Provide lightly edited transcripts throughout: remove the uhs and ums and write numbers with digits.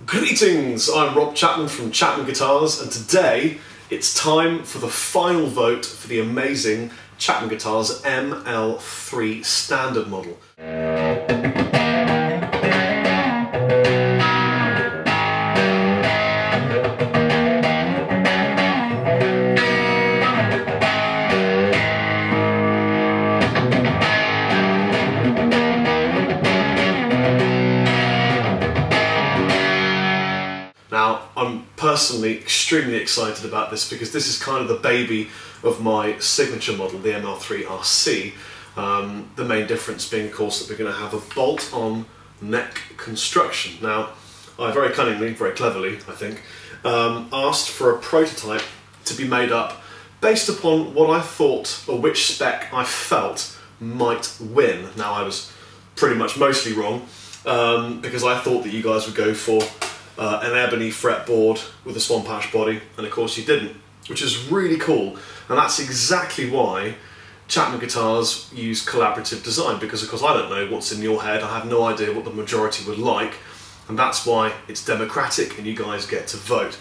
Greetings, I'm Rob Chapman from Chapman Guitars, and today it's time for the final vote for the amazing Chapman Guitars ML-3 standard model. Now, I'm personally extremely excited about this because this is kind of the baby of my signature model, the ML-3 RC. The main difference being, of course, that we're going to have a bolt-on neck construction. Now, I very cunningly, very cleverly, I think, asked for a prototype to be made up based upon what I thought, or which spec I felt might win. Now, I was pretty much mostly wrong because I thought that you guys would go for an ebony fretboard with a swamp ash body, and of course you didn't, which is really cool. And that's exactly why Chapman Guitars use collaborative design, because of course I don't know what's in your head, I have no idea what the majority would like, and that's why it's democratic and you guys get to vote.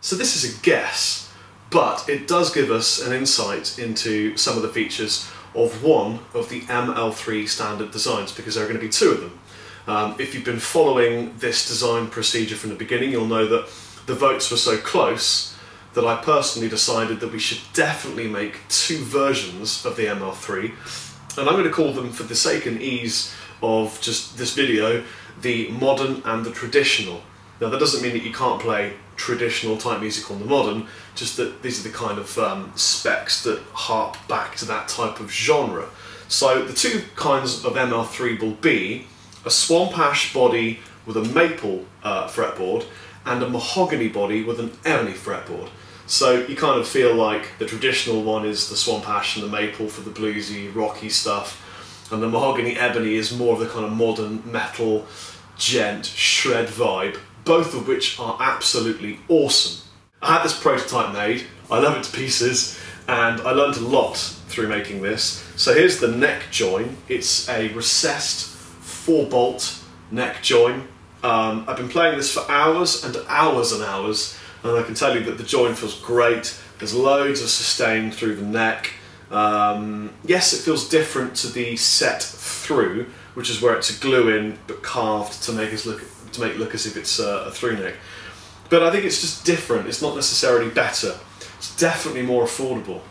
So this is a guess, but it does give us an insight into some of the features of one of the ML-3 standard designs, because there are going to be two of them. If you've been following this design procedure from the beginning, you'll know that the votes were so close that I personally decided that we should definitely make two versions of the ML-3, and I'm going to call them, for the sake and ease of just this video, the modern and the traditional. Now, that doesn't mean that you can't play traditional type music on the modern, just that these are the kind of specs that harp back to that type of genre. So the two kinds of ML-3 will be a swamp ash body with a maple fretboard and a mahogany body with an ebony fretboard. So you kind of feel like the traditional one is the swamp ash and the maple for the bluesy, rocky stuff, and the mahogany ebony is more of the kind of modern metal, gent, shred vibe, both of which are absolutely awesome. I had this prototype made, I love it to pieces, and I learned a lot through making this. So here's the neck join. It's a recessed 4-bolt neck join. I've been playing this for hours and hours and hours, and I can tell you that the join feels great. There's loads of sustain through the neck. Yes, it feels different to the set through, which is where it's a glue-in but carved to make it look as if it's a through neck. But I think it's just different. It's not necessarily better. It's definitely more affordable.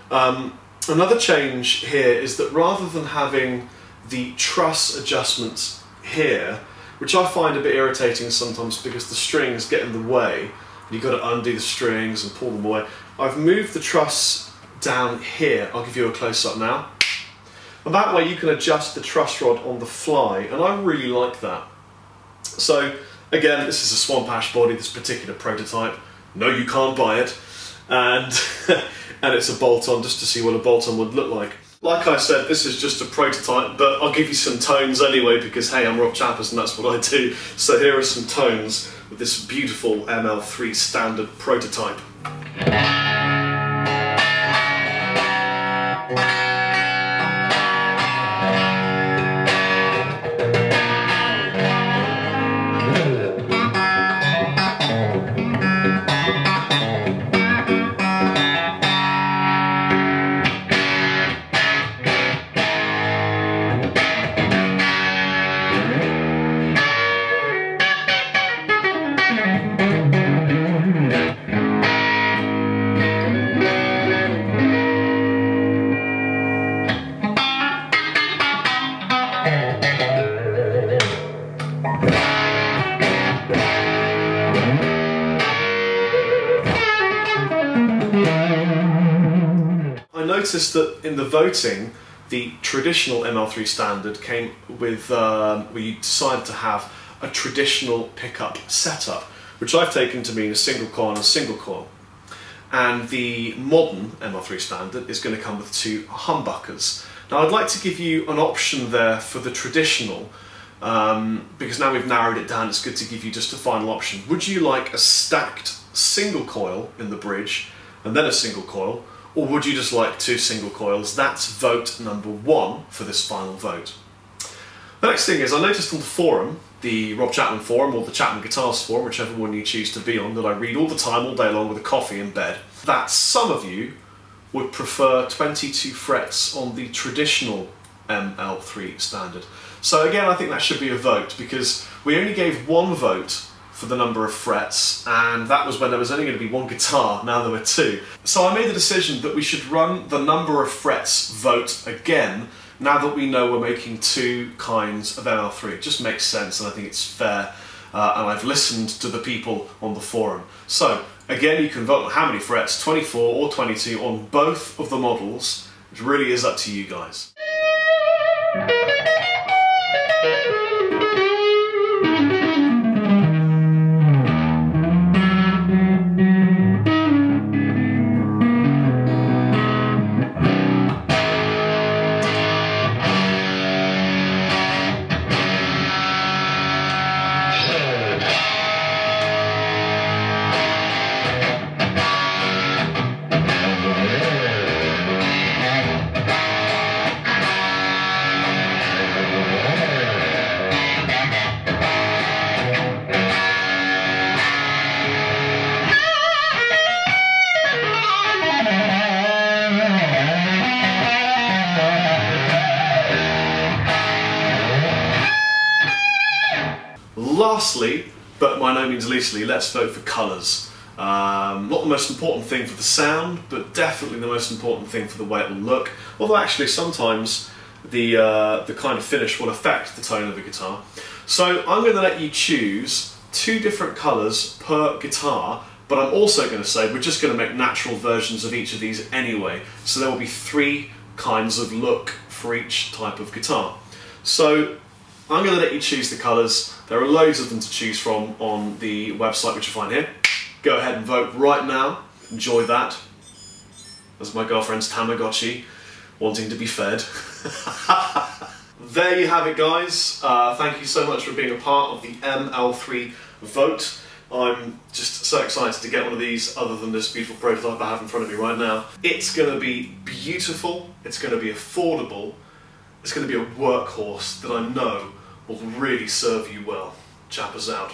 Another change here is that rather than having the truss adjustments here, which I find a bit irritating sometimes because the strings get in the way, and you've got to undo the strings and pull them away, I've moved the truss down here. I'll give you a close-up now. And that way you can adjust the truss rod on the fly, and I really like that. So again, this is a swamp ash body, this particular prototype. No, you can't buy it. And, and it's a bolt-on, just to see what a bolt-on would look like. Like I said, this is just a prototype, but I'll give you some tones anyway, because hey, I'm Rob Chappers and that's what I do. So here are some tones with this beautiful ML-3 standard prototype. I noticed that in the voting, the traditional ML-3 standard came with, where you decided to have a traditional pickup setup, which I've taken to mean a single coil and a single coil. and the modern ML-3 standard is going to come with 2 humbuckers. Now I'd like to give you an option there for the traditional, because now we've narrowed it down, it's good to give you just a final option. Would you like a stacked single coil in the bridge and then a single coil, or would you just like 2 single coils? That's vote number 1 for this final vote. The next thing is, I noticed on the forum, the Rob Chapman forum or the Chapman Guitars forum, whichever one you choose to be on, that I read all the time, all day long with a coffee in bed, that some of you would prefer 22 frets on the traditional ML-3 standard. So again, I think that should be a vote, because we only gave 1 vote for the number of frets, and that was when there was only going to be 1 guitar, now there were 2. So I made the decision that we should run the number of frets vote again, now that we know we're making 2 kinds of ML-3. It just makes sense, and I think it's fair, and I've listened to the people on the forum. So again, you can vote on how many frets, 24 or 22 on both of the models. It really is up to you guys. Lastly, but by no means leastly, let's vote for colours. Not the most important thing for the sound, but definitely the most important thing for the way it will look. Although actually sometimes the kind of finish will affect the tone of the guitar. So I'm going to let you choose 2 different colours per guitar, but I'm also going to say we're just going to make natural versions of each of these anyway. So there will be 3 kinds of look for each type of guitar. So I'm going to let you choose the colours. There are loads of them to choose from on the website, which you'll find here. Go ahead and vote right now. Enjoy that. As my girlfriend's Tamagotchi, wanting to be fed. There you have it, guys. Thank you so much for being a part of the ML-3 vote. I'm just so excited to get one of these, other than this beautiful prototype I have in front of me right now. It's going to be beautiful, it's going to be affordable, it's going to be a workhorse that I know will really serve you well. Chappers out.